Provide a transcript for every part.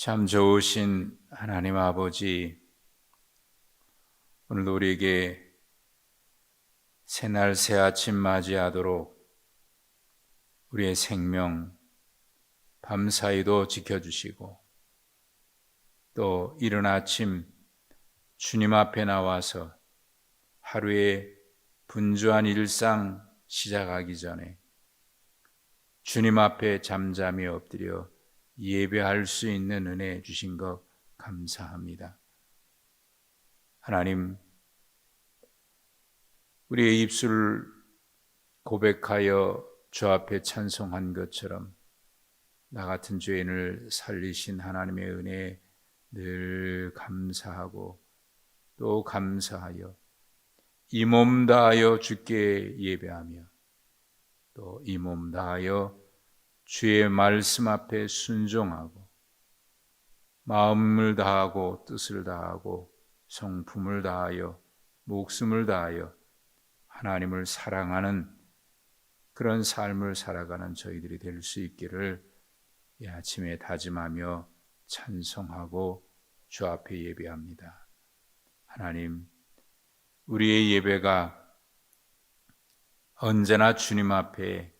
참 좋으신 하나님 아버지, 오늘도 우리에게 새날 새아침 맞이하도록 우리의 생명 밤사이도 지켜주시고, 또 이른 아침 주님 앞에 나와서 하루의 분주한 일상 시작하기 전에 주님 앞에 잠잠히 엎드려 예배할 수 있는 은혜 주신 것 감사합니다. 하나님, 우리의 입술을 고백하여 주 앞에 찬송한 것처럼 나 같은 죄인을 살리신 하나님의 은혜에 늘 감사하고 또 감사하여 이 몸 다하여 주께 예배하며 또 이 몸 다하여 주의 말씀 앞에 순종하고 마음을 다하고 뜻을 다하고 성품을 다하여 목숨을 다하여 하나님을 사랑하는 그런 삶을 살아가는 저희들이 될 수 있기를 이 아침에 다짐하며 찬송하고 주 앞에 예배합니다. 하나님, 우리의 예배가 언제나 주님 앞에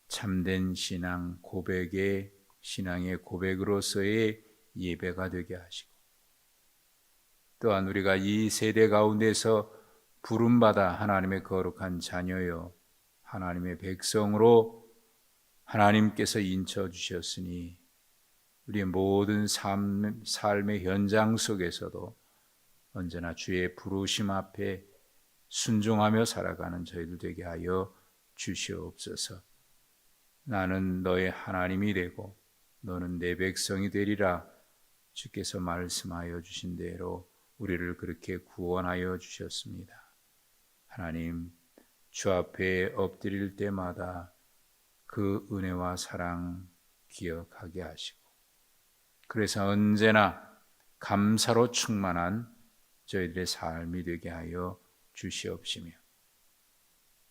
참된 신앙 고백의 신앙의 고백으로서의 예배가 되게 하시고, 또한 우리가 이 세대 가운데서 부름받아 하나님의 거룩한 자녀요 하나님의 백성으로 하나님께서 인쳐주셨으니 우리의 모든 삶의 현장 속에서도 언제나 주의 부르심 앞에 순종하며 살아가는 저희들 되게 하여 주시옵소서. 나는 너의 하나님이 되고 너는 내 백성이 되리라 주께서 말씀하여 주신 대로 우리를 그렇게 구원하여 주셨습니다. 하나님, 주 앞에 엎드릴 때마다 그 은혜와 사랑 기억하게 하시고, 그래서 언제나 감사로 충만한 저희들의 삶이 되게 하여 주시옵시며,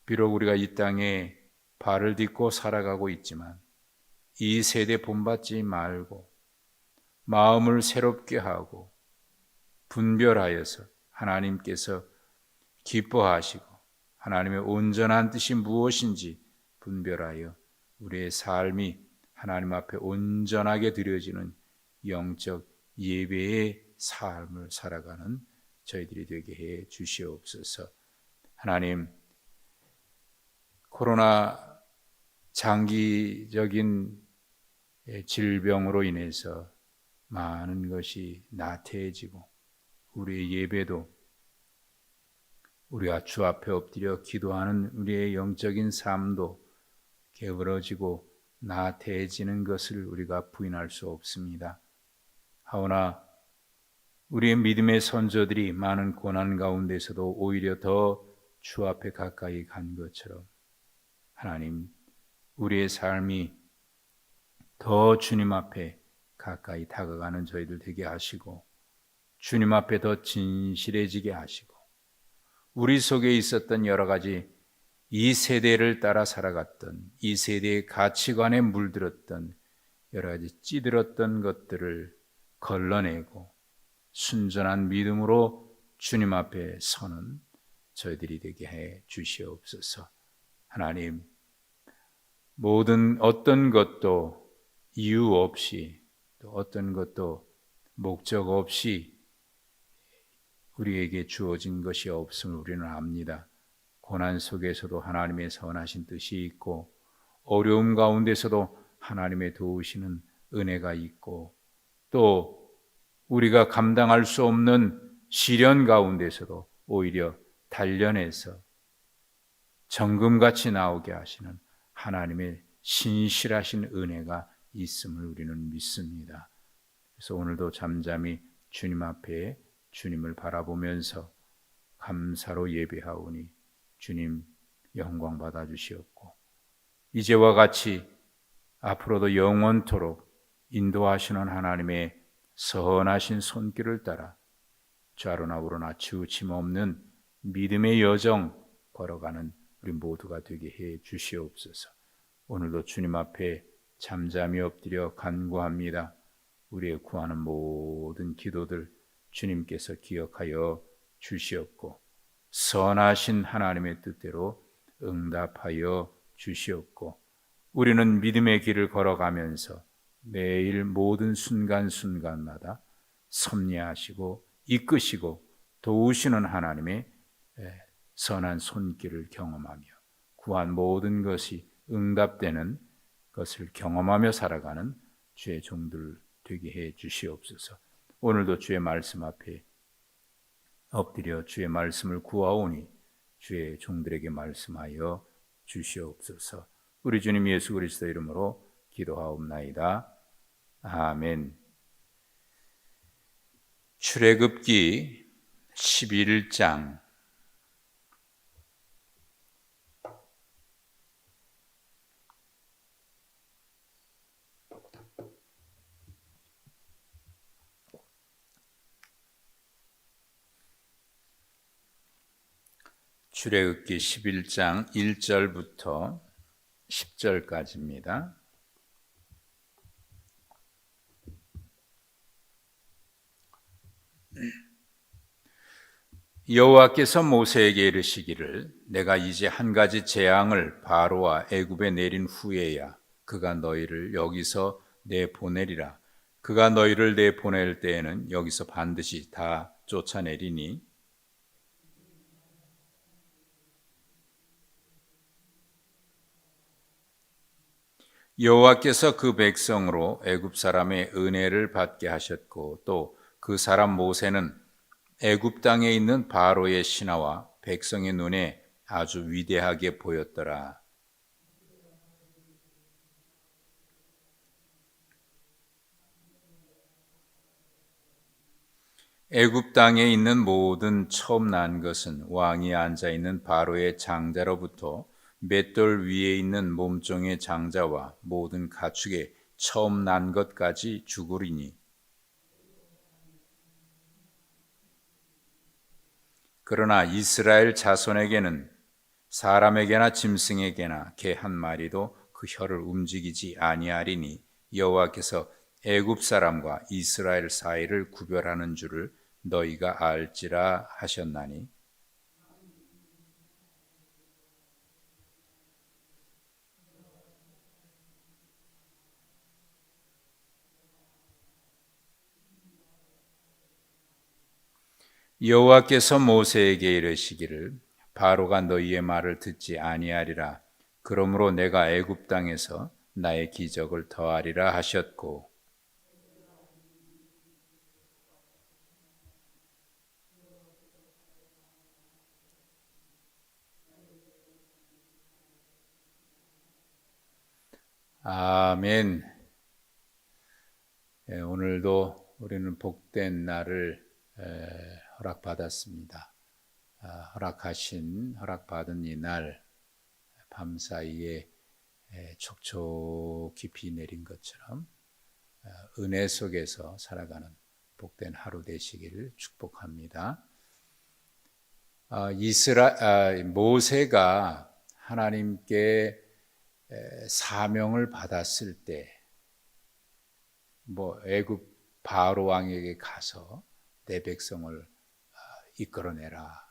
비록 우리가 이 땅에 발을 딛고 살아가고 있지만 이 세대 본받지 말고 마음을 새롭게 하고 분별하여서 하나님께서 기뻐하시고 하나님의 온전한 뜻이 무엇인지 분별하여 우리의 삶이 하나님 앞에 온전하게 드려지는 영적 예배의 삶을 살아가는 저희들이 되게 해 주시옵소서. 하나님, 코로나 장기적인 질병으로 인해서 많은 것이 나태해지고 우리의 예배도 우리가 주 앞에 엎드려 기도하는 우리의 영적인 삶도 게으러지고 나태해지는 것을 우리가 부인할 수 없습니다. 하오나 우리의 믿음의 선조들이 많은 고난 가운데서도 오히려 더 주 앞에 가까이 간 것처럼 하나님, 우리의 삶이 더 주님 앞에 가까이 다가가는 저희들 되게 하시고 주님 앞에 더 진실해지게 하시고, 우리 속에 있었던 여러 가지 이 세대를 따라 살아갔던 이 세대의 가치관에 물들었던 여러 가지 찌들었던 것들을 걸러내고 순전한 믿음으로 주님 앞에 서는 저희들이 되게 해 주시옵소서. 하나님, 모든 어떤 것도 이유 없이 또 어떤 것도 목적 없이 우리에게 주어진 것이 없음을 우리는 압니다. 고난 속에서도 하나님의 선하신 뜻이 있고 어려움 가운데서도 하나님의 도우시는 은혜가 있고, 또 우리가 감당할 수 없는 시련 가운데서도 오히려 단련해서 정금같이 나오게 하시는 하나님의 신실하신 은혜가 있음을 우리는 믿습니다. 그래서 오늘도 잠잠히 주님 앞에 주님을 바라보면서 감사로 예배하오니 주님 영광 받아 주시옵고, 이제와 같이 앞으로도 영원토록 인도하시는 하나님의 선하신 손길을 따라 좌로나 우로나 치우침 없는 믿음의 여정 걸어가는 우리 모두가 되게 해 주시옵소서. 오늘도 주님 앞에 잠잠히 엎드려 간구합니다. 우리의 구하는 모든 기도들 주님께서 기억하여 주시옵고 선하신 하나님의 뜻대로 응답하여 주시옵고 우리는 믿음의 길을 걸어가면서 매일 모든 순간순간마다 섭리하시고 이끄시고 도우시는 하나님의 선한 손길을 경험하며 구한 모든 것이 응답되는 것을 경험하며 살아가는 주의 종들 되게 해 주시옵소서. 오늘도 주의 말씀 앞에 엎드려 주의 말씀을 구하오니 주의 종들에게 말씀하여 주시옵소서. 우리 주님 예수 그리스도 이름으로 기도하옵나이다. 아멘. 출애굽기 11장 출애굽기 11장 1절부터 10절까지입니다. 여호와께서 모세에게 이르시기를 내가 이제 한 가지 재앙을 바로와 애굽에 내린 후에야 그가 너희를 여기서 내보내리라. 그가 너희를 내보낼 때에는 여기서 반드시 다 쫓아내리니 여호와께서 그 백성으로 애굽 사람의 은혜를 받게 하셨고 또 그 사람 모세는 애굽 땅에 있는 바로의 신하와 백성의 눈에 아주 위대하게 보였더라. 애굽 땅에 있는 모든 처음 난 것은 왕이 앉아 있는 바로의 장자로부터 맷돌 위에 있는 몸종의 장자와 모든 가축의 처음 난 것까지 죽으리니 그러나 이스라엘 자손에게는 사람에게나 짐승에게나 개 한 마리도 그 혀를 움직이지 아니하리니 여호와께서 애굽 사람과 이스라엘 사이를 구별하는 줄을 너희가 알지라 하셨나니 여호와께서 모세에게 이르시기를 바로가 너희의 말을 듣지 아니하리라. 그러므로 내가 애굽 땅에서 나의 기적을 더하리라 하셨고 아멘. 오늘도 우리는 복된 날을 허락받았습니다. 허락받은 이 날 밤사이에 촉촉히 비 내린 것처럼 은혜 속에서 살아가는 복된 하루 되시기를 축복합니다. 모세가 하나님께 사명을 받았을 때 애굽 바로 왕에게 가서 내 백성을 이끌어내라.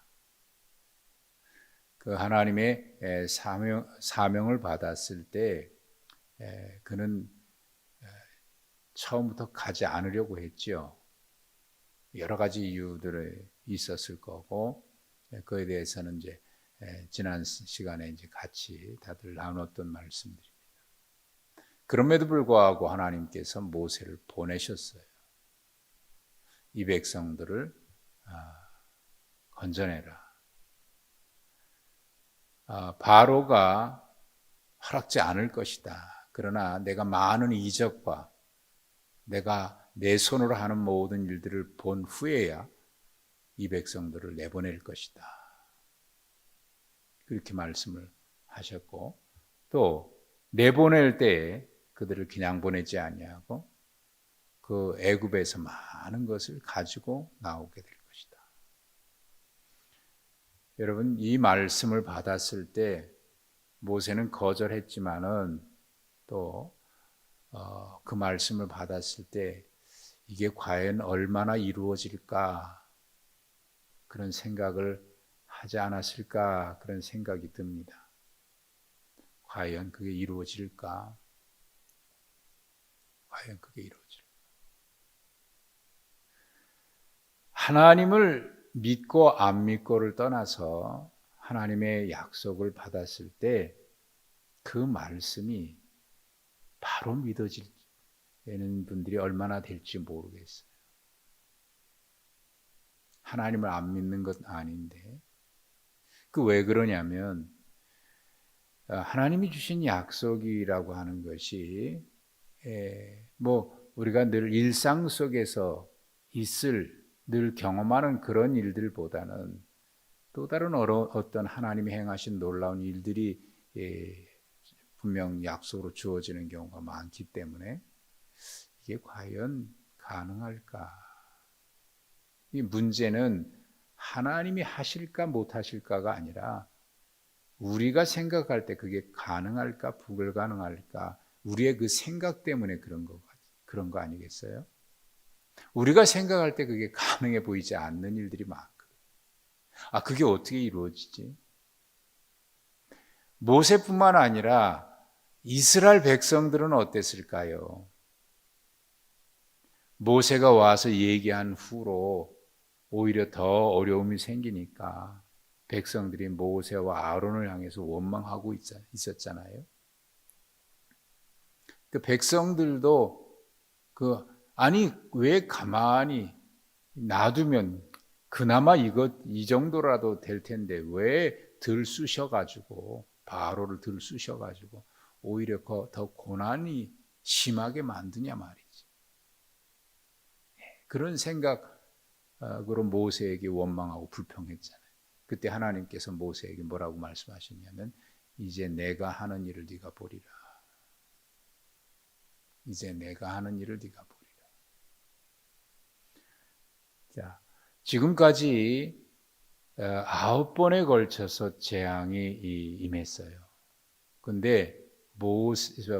그 하나님의 사명을 받았을 때 그는 처음부터 가지 않으려고 했죠. 여러 가지 이유들이 있었을 거고 그에 대해서는 이제 지난 시간에 이제 같이 다들 나눴던 말씀들입니다. 그럼에도 불구하고 하나님께서 모세를 보내셨어요. 이 백성들을 건져내라. 바로가 허락지 않을 것이다. 그러나 내가 많은 이적과 내가 내 손으로 하는 모든 일들을 본 후에야 이 백성들을 내보낼 것이다. 그렇게 말씀을 하셨고 또 내보낼 때에 그들을 그냥 보내지 아니하고 그 애굽에서 많은 것을 가지고 나오게 될 것이다. 여러분 이 말씀을 받았을 때 모세는 거절했지만은 또 그 말씀을 받았을 때 이게 과연 얼마나 이루어질까? 그런 생각을 하지 않았을까? 그런 생각이 듭니다. 과연 그게 이루어질까? 과연 그게 이루어질까? 하나님을 믿고 안 믿고를 떠나서 하나님의 약속을 받았을 때 그 말씀이 바로 믿어지는 분들이 얼마나 될지 모르겠어요. 하나님을 안 믿는 것 아닌데, 그 왜 그러냐면 하나님이 주신 약속이라고 하는 것이 우리가 늘 일상 속에서 있을, 늘 경험하는 그런 일들보다는 또 다른 어떤 하나님이 행하신 놀라운 일들이 분명 약속으로 주어지는 경우가 많기 때문에 이게 과연 가능할까? 이 문제는 하나님이 하실까 못하실까가 아니라 우리가 생각할 때 그게 가능할까 불가능할까, 우리의 그 생각 때문에 그런 거 아니겠어요? 우리가 생각할 때 그게 가능해 보이지 않는 일들이 많거든요. 그게 어떻게 이루어지지? 모세뿐만 아니라 이스라엘 백성들은 어땠을까요? 모세가 와서 얘기한 후로 오히려 더 어려움이 생기니까 백성들이 모세와 아론을 향해서 원망하고 있었잖아요. 그 백성들도 왜 가만히 놔두면 그나마 이 정도라도 될 텐데 왜 들쑤셔가지고 바로를 들쑤셔가지고 오히려 더 고난이 심하게 만드냐 말이지. 그런 생각으로 모세에게 원망하고 불평했잖아요. 그때 하나님께서 모세에게 뭐라고 말씀하셨냐면 이제 내가 하는 일을 네가 보리라. 이제 내가 하는 일을 네가 보리라. 자, 지금까지 9번에 걸쳐서 재앙이 임했어요. 근데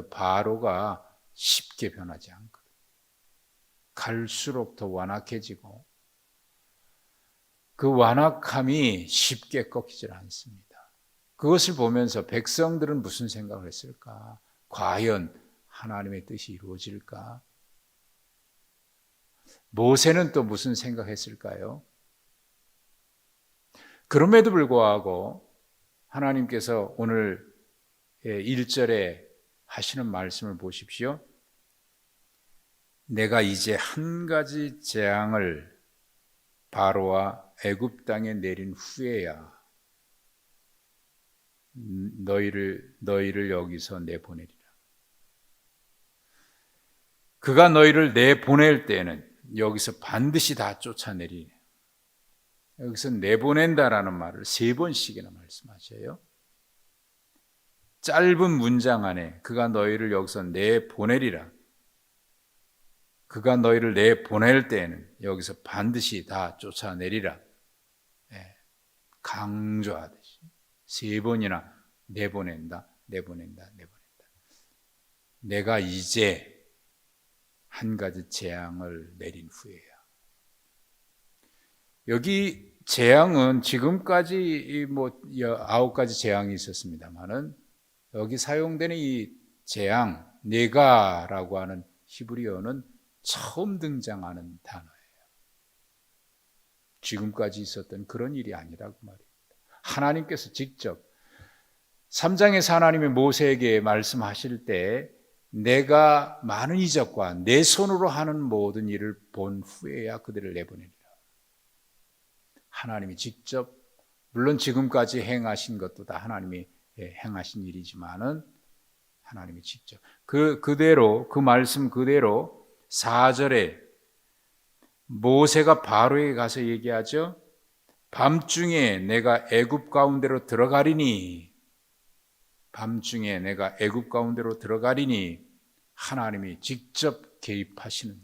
바로가 쉽게 변하지 않거든. 갈수록 더 완악해지고 그 완악함이 쉽게 꺾이질 않습니다. 그것을 보면서 백성들은 무슨 생각을 했을까? 과연 하나님의 뜻이 이루어질까? 모세는 또 무슨 생각했을까요? 그럼에도 불구하고 하나님께서 오늘 1절에 하시는 말씀을 보십시오. 내가 이제 한 가지 재앙을 바로와 애굽 땅에 내린 후에야 너희를 여기서 내보내리라. 그가 너희를 내보낼 때는 여기서 반드시 다 쫓아내리라. 여기서 내보낸다라는 말을 3번씩이나 말씀하셔요. 짧은 문장 안에 그가 너희를 여기서 내보내리라. 그가 너희를 내보낼 때에는 여기서 반드시 다 쫓아내리라. 강조하듯이 3번이나 내보낸다. 내가 이제 한 가지 재앙을 내린 후에야. 여기 재앙은 지금까지 9가지 재앙이 있었습니다만은 여기 사용되는 이 재앙, 네가라고 하는 히브리어는 처음 등장하는 단어예요. 지금까지 있었던 그런 일이 아니라고 말입니다. 하나님께서 직접 3장에서 하나님이 모세에게 말씀하실 때 내가 많은 이적과 내 손으로 하는 모든 일을 본 후에야 그들을 내보내리라. 하나님이 직접, 물론 지금까지 행하신 것도 다 하나님이 행하신 일이지만은 하나님이 직접 그대로 그 말씀 그대로 4절에 모세가 바로에게 가서 얘기하죠. 밤중에 내가 애굽 가운데로 들어가리니, 밤중에 내가 애굽 가운데로 들어가리니 하나님이 직접 개입하시는,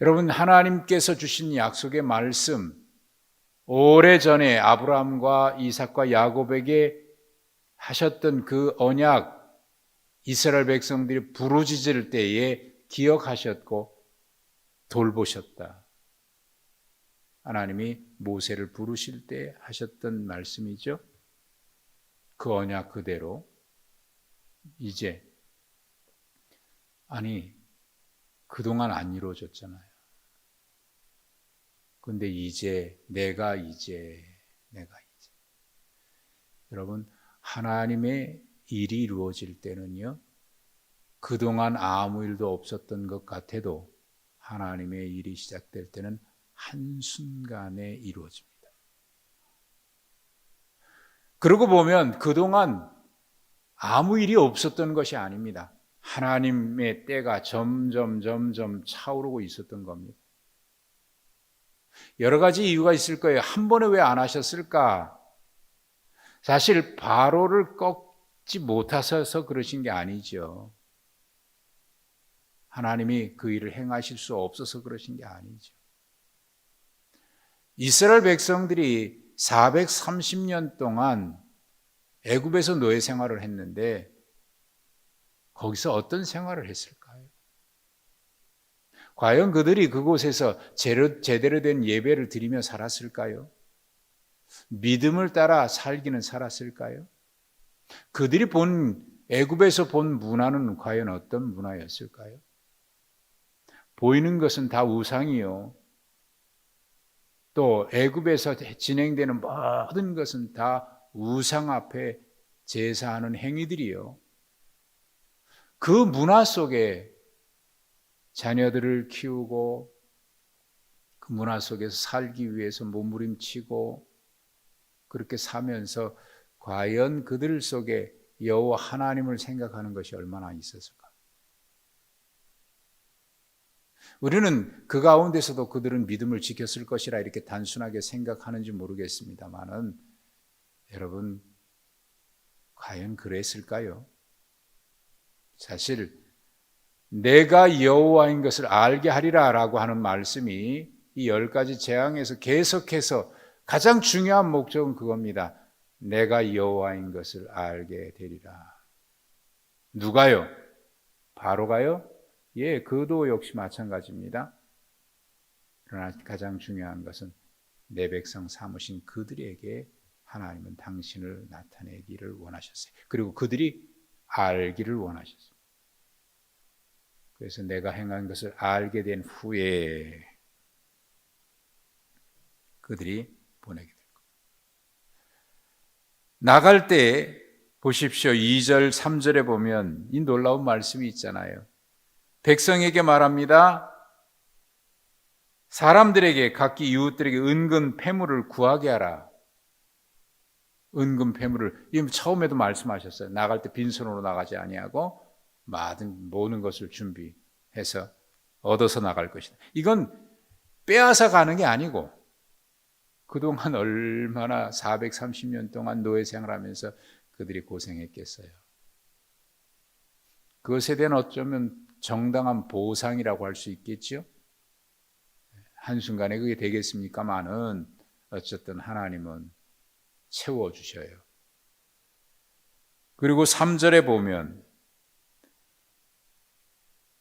여러분, 하나님께서 주신 약속의 말씀, 오래전에 아브라함과 이삭과 야곱에게 하셨던 그 언약, 이스라엘 백성들이 부르짖을 때에 기억하셨고 돌보셨다. 하나님이 모세를 부르실 때 하셨던 말씀이죠. 그 언약 그대로 이제 그동안 안 이루어졌잖아요. 근데 내가 이제 여러분, 하나님의 일이 이루어질 때는요, 그동안 아무 일도 없었던 것 같아도 하나님의 일이 시작될 때는 한순간에 이루어집니다. 그러고 보면 그동안 아무 일이 없었던 것이 아닙니다. 하나님의 때가 점점 차오르고 있었던 겁니다. 여러 가지 이유가 있을 거예요. 한 번에 왜 안 하셨을까? 사실 바로를 꺾지 못하셔서 그러신 게 아니죠. 하나님이 그 일을 행하실 수 없어서 그러신 게 아니죠. 이스라엘 백성들이 430년 동안 애굽에서 노예 생활을 했는데 거기서 어떤 생활을 했을까요? 과연 그들이 그곳에서 제대로 된 예배를 드리며 살았을까요? 믿음을 따라 살기는 살았을까요? 그들이 애굽에서 본 문화는 과연 어떤 문화였을까요? 보이는 것은 다 우상이요. 또 애굽에서 진행되는 모든 것은 다 우상 앞에 제사하는 행위들이요. 그 문화 속에 자녀들을 키우고 그 문화 속에서 살기 위해서 몸부림치고 그렇게 사면서 과연 그들 속에 여호와 하나님을 생각하는 것이 얼마나 있었을까? 우리는 그 가운데서도 그들은 믿음을 지켰을 것이라 이렇게 단순하게 생각하는지 모르겠습니다만은 여러분, 과연 그랬을까요? 사실 내가 여호와인 것을 알게 하리라 라고 하는 말씀이 이 10가지 재앙에서 계속해서 가장 중요한 목적은 그겁니다. 내가 여호와인 것을 알게 되리라. 누가요? 바로가요? 예, 그도 역시 마찬가지입니다. 그러나 가장 중요한 것은 내 백성 삼으신 그들에게 하나님은 당신을 나타내기를 원하셨어요. 그리고 그들이 알기를 원하셨어요. 그래서 내가 행한 것을 알게 된 후에 그들이 보내게 될 겁니다. 나갈 때 보십시오. 2절, 3절에 보면 이 놀라운 말씀이 있잖아요. 백성에게 말합니다. 사람들에게 각기 이웃들에게 은근 패물을 구하게 하라. 은근 패물을 처음에도 말씀하셨어요. 나갈 때 빈손으로 나가지 아니하고 모든 것을 준비해서 얻어서 나갈 것이다. 이건 빼앗아 가는 게 아니고 그동안 얼마나 430년 동안 노예 생활하면서 그들이 고생했겠어요. 그것에 대한 어쩌면 정당한 보상이라고 할 수 있겠죠. 한순간에 그게 되겠습니까마는 어쨌든 하나님은 채워주셔요. 그리고 3절에 보면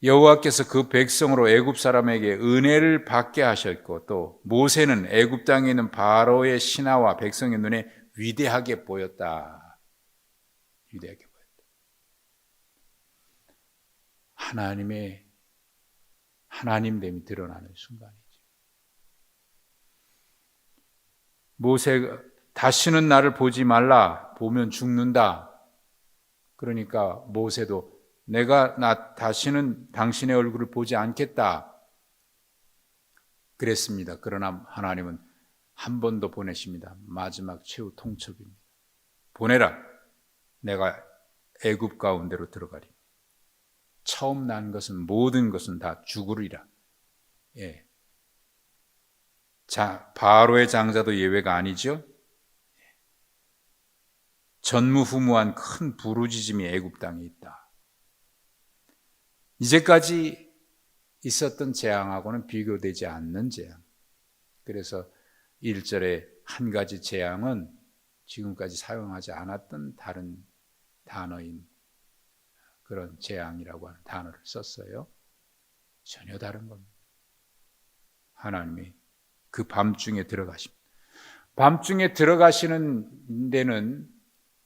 여호와께서 그 백성으로 애굽 사람에게 은혜를 받게 하셨고 또 모세는 애굽 땅에 있는 바로의 신하와 백성의 눈에 위대하게 보였다. 위대하게 보였다. 하나님의 하나님됨이 드러나는 순간이죠. 모세가 다시는 나를 보지 말라. 보면 죽는다. 그러니까 모세도 내가 다시는 당신의 얼굴을 보지 않겠다 그랬습니다. 그러나 하나님은 한 번 더 보내십니다. 마지막 최후 통첩입니다. 보내라. 내가 애굽 가운데로 들어가리. 처음 난 것은 모든 것은 다 죽으리라. 예. 바로의 장자도 예외가 아니죠. 전무후무한 큰 부르짖음이 애굽 땅에 있다. 이제까지 있었던 재앙하고는 비교되지 않는 재앙. 그래서 1절에 한 가지 재앙은 지금까지 사용하지 않았던 다른 단어인 그런 재앙이라고 하는 단어를 썼어요. 전혀 다른 겁니다. 하나님이 그 밤중에 들어가십니다. 밤중에 들어가시는 데는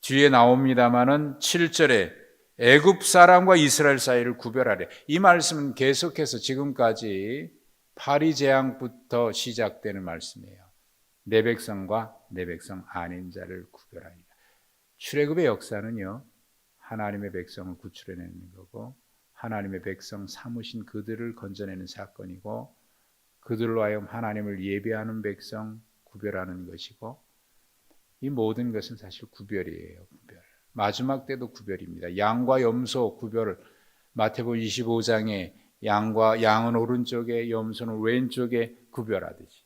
뒤에 나옵니다마는 7절에 애굽 사람과 이스라엘 사이를 구별하래. 이 말씀은 계속해서 지금까지 파리 재앙부터 시작되는 말씀이에요. 내 백성과 내 백성 아닌 자를 구별하리라. 출애굽의 역사는요, 하나님의 백성을 구출해내는 거고 하나님의 백성 삼으신 그들을 건져내는 사건이고 그들로 하여금 하나님을 예배하는 백성 구별하는 것이고 이 모든 것은 사실 구별이에요. 구별. 마지막 때도 구별입니다. 양과 염소 구별을 마태복음 25장에 양은 오른쪽에 염소는 왼쪽에 구별하듯이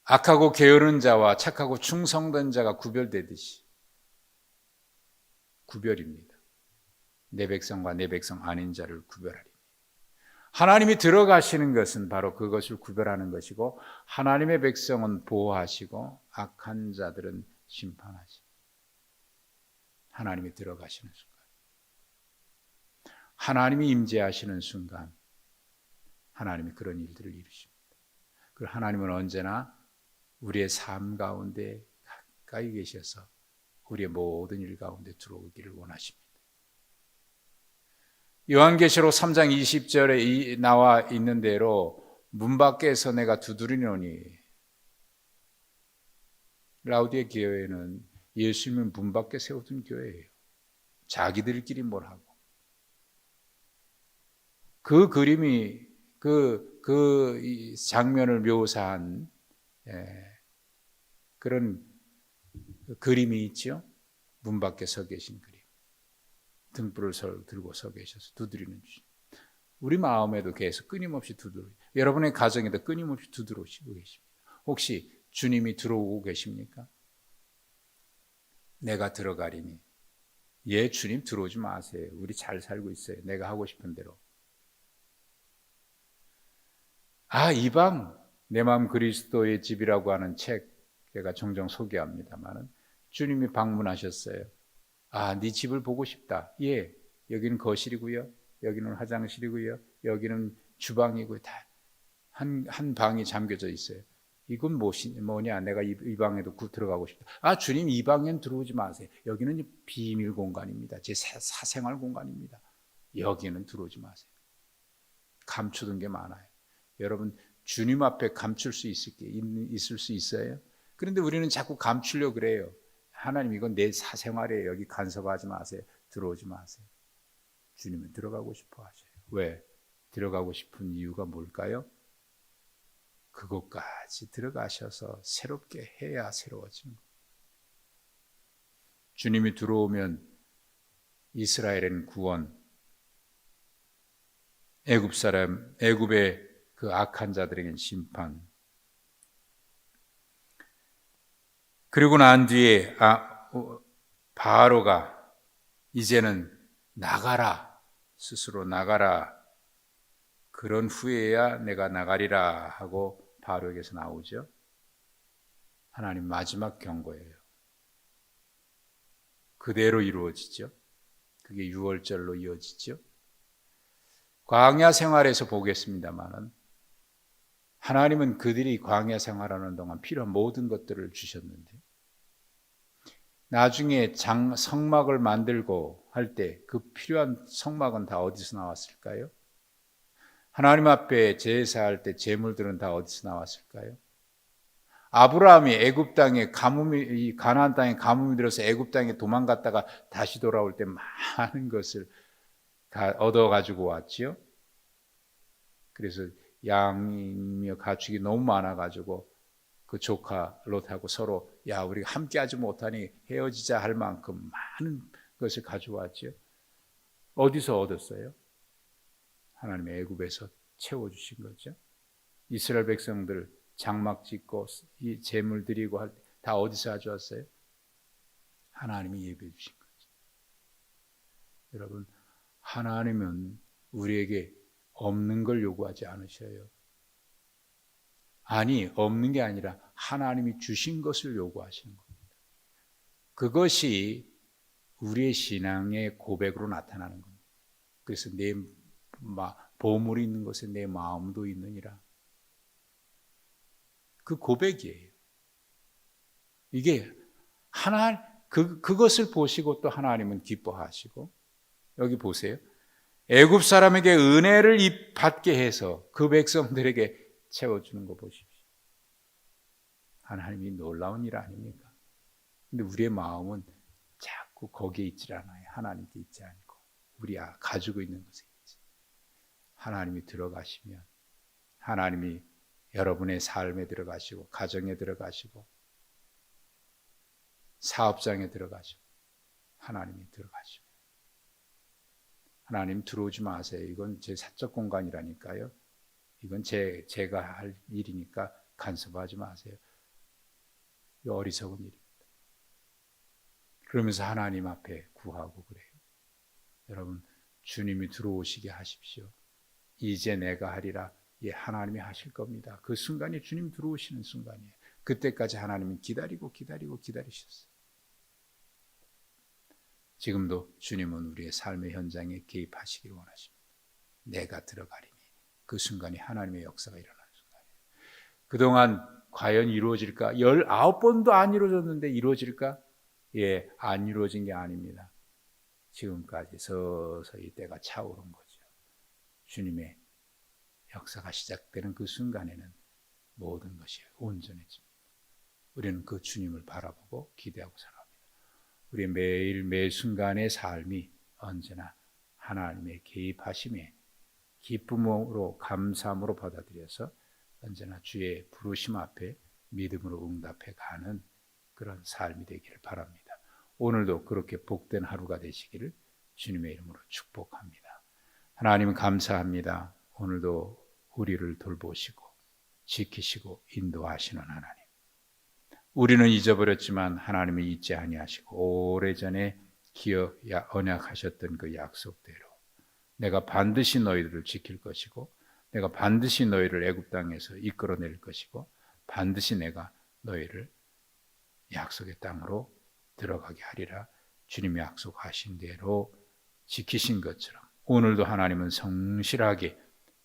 악하고 게으른 자와 착하고 충성된 자가 구별되듯이 구별입니다. 내 백성과 내 백성 아닌 자를 구별하리. 하나님이 들어가시는 것은 바로 그것을 구별하는 것이고 하나님의 백성은 보호하시고 악한 자들은 심판하시고 하나님이 들어가시는 순간 하나님이 임재하시는 순간 하나님이 그런 일들을 이루십니다. 그 하나님은 언제나 우리의 삶 가운데 가까이 계셔서 우리의 모든 일 가운데 들어오기를 원하십니다. 요한계시록 3장 20절에 나와 있는 대로 문 밖에서 내가 두드리노니 라우디의 교회는 예수님을 문 밖에 세우던 교회예요. 자기들끼리 뭘 하고 그 그림이 그 장면을 묘사한 그런 그림이 있죠. 문 밖에 서 계신 그림. 등불을 들고 서 계셔서 두드리는 주님. 우리 마음에도 계속 끊임없이 여러분의 가정에도 끊임없이 두드러시고 계십니다. 혹시 주님이 들어오고 계십니까? 내가 들어가리니. 예, 주님 들어오지 마세요. 우리 잘 살고 있어요. 내가 하고 싶은 대로. 이방 내 마음 그리스도의 집이라고 하는 책 제가 종종 소개합니다만 주님이 방문하셨어요. 네 집을 보고 싶다. 예, 여기는 거실이고요. 여기는 화장실이고요. 여기는 주방이고요. 다 한 방이 잠겨져 있어요. 이건 뭐냐? 내가 이 방에도 들어가고 싶다. 주님 이 방엔 들어오지 마세요. 여기는 비밀 공간입니다. 제 사생활 공간입니다. 여기는 들어오지 마세요. 감추던 게 많아요. 여러분 주님 앞에 감출 수 있을 수 있어요? 그런데 우리는 자꾸 감추려고 그래요. 하나님 이건 내 사생활이에요. 여기 간섭하지 마세요. 들어오지 마세요. 주님은 들어가고 싶어 하셔요. 왜? 들어가고 싶은 이유가 뭘까요? 그곳까지 들어가셔서 새롭게 해야 새로워지는 거예요. 주님이 들어오면 이스라엘은 구원, 애굽의 그 악한 자들에게는 심판. 그리고 난 뒤에 바로가 이제는 나가라, 스스로 나가라. 그런 후에야 내가 나가리라 하고 바로에게서 나오죠. 하나님 마지막 경고예요. 그대로 이루어지죠. 그게 6월절로 이어지죠. 광야 생활에서 보겠습니다만은 하나님은 그들이 광야 생활하는 동안 필요한 모든 것들을 주셨는데 나중에 성막을 만들고 할 때 그 필요한 성막은 다 어디서 나왔을까요? 하나님 앞에 제사할 때 제물들은 다 어디서 나왔을까요? 아브라함이 애굽 땅에 가나안 땅에 가뭄이 들어서 애굽 땅에 도망갔다가 다시 돌아올 때 많은 것을 얻어 가지고 왔지요. 그래서 양이며 가축이 너무 많아 가지고 그 조카 롯하고 서로 우리가 함께하지 못하니 헤어지자 할 만큼 많은 것을 가져왔지요. 어디서 얻었어요? 하나님의 애굽에서 채워주신 거죠. 이스라엘 백성들 장막 짓고 이 제물 드리고 할 때 다 어디서 가져왔어요? 하나님이 예배해 주신 거죠. 여러분 하나님은 우리에게 없는 걸 요구하지 않으셔요. 없는 게 아니라 하나님이 주신 것을 요구하시는 겁니다. 그것이 우리의 신앙의 고백으로 나타나는 겁니다. 그래서 내 보물이 있는 곳에 내 마음도 있느니라. 그 고백이에요. 이게 그것을 보시고 또 하나님은 기뻐하시고, 여기 보세요. 애굽 사람에게 은혜를 받게 해서 그 백성들에게 채워주는 거 보십시오. 하나님이 놀라운 일 아닙니까? 근데 우리의 마음은 자꾸 거기에 있질 않아요. 하나님께 있지 않고 우리 가지고 있는 것에 있지. 하나님이 들어가시면, 하나님이 여러분의 삶에 들어가시고, 가정에 들어가시고, 사업장에 들어가시고, 하나님이 들어가시고. 하나님 들어오지 마세요. 이건 제 사적 공간이라니까요. 이건 제가 할 일이니까 간섭하지 마세요. 이 어리석은 일입니다. 그러면서 하나님 앞에 구하고 그래요. 여러분, 주님이 들어오시게 하십시오. 이제 내가 하리라. 예, 하나님이 하실 겁니다. 그 순간이 주님 들어오시는 순간이에요. 그때까지 하나님이 기다리셨어요. 지금도 주님은 우리의 삶의 현장에 개입하시기를 원하십니다. 내가 들어가리니 그 순간이 하나님의 역사가 일어나는 순간이에요. 그동안 과연 이루어질까? 19번도 안 이루어졌는데 이루어질까? 예, 안 이루어진 게 아닙니다. 지금까지 서서히 때가 차오른 거죠. 주님의 역사가 시작되는 그 순간에는 모든 것이 온전해집니다. 우리는 그 주님을 바라보고 기대하고 살아갑니다. 우리의 매일 매 순간의 삶이 언제나 하나님의 개입하심에 기쁨으로 감사함으로 받아들여서 언제나 주의 부르심 앞에 믿음으로 응답해 가는 그런 삶이 되기를 바랍니다. 오늘도 그렇게 복된 하루가 되시기를 주님의 이름으로 축복합니다. 하나님 감사합니다. 오늘도 우리를 돌보시고 지키시고 인도하시는 하나님. 우리는 잊어버렸지만 하나님이 잊지 아니하시고 오래전에 언약하셨던 그 약속대로 내가 반드시 너희들을 지킬 것이고, 내가 반드시 너희를 애굽 땅에서 이끌어낼 것이고, 반드시 내가 너희를 약속의 땅으로 들어가게 하리라. 주님이 약속하신 대로 지키신 것처럼 오늘도 하나님은 성실하게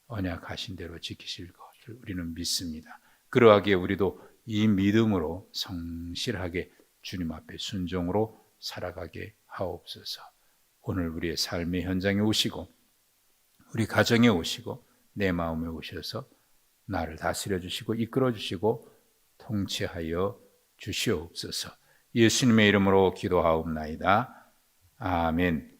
언약하신 대로 지키실 것을 우리는 믿습니다. 그러하기에 우리도 이 믿음으로 성실하게 주님 앞에 순종으로 살아가게 하옵소서. 오늘 우리의 삶의 현장에 오시고 우리 가정에 오시고 내 마음에 오셔서 나를 다스려 주시고 이끌어 주시고 통치하여 주시옵소서. 예수님의 이름으로 기도하옵나이다. 아멘.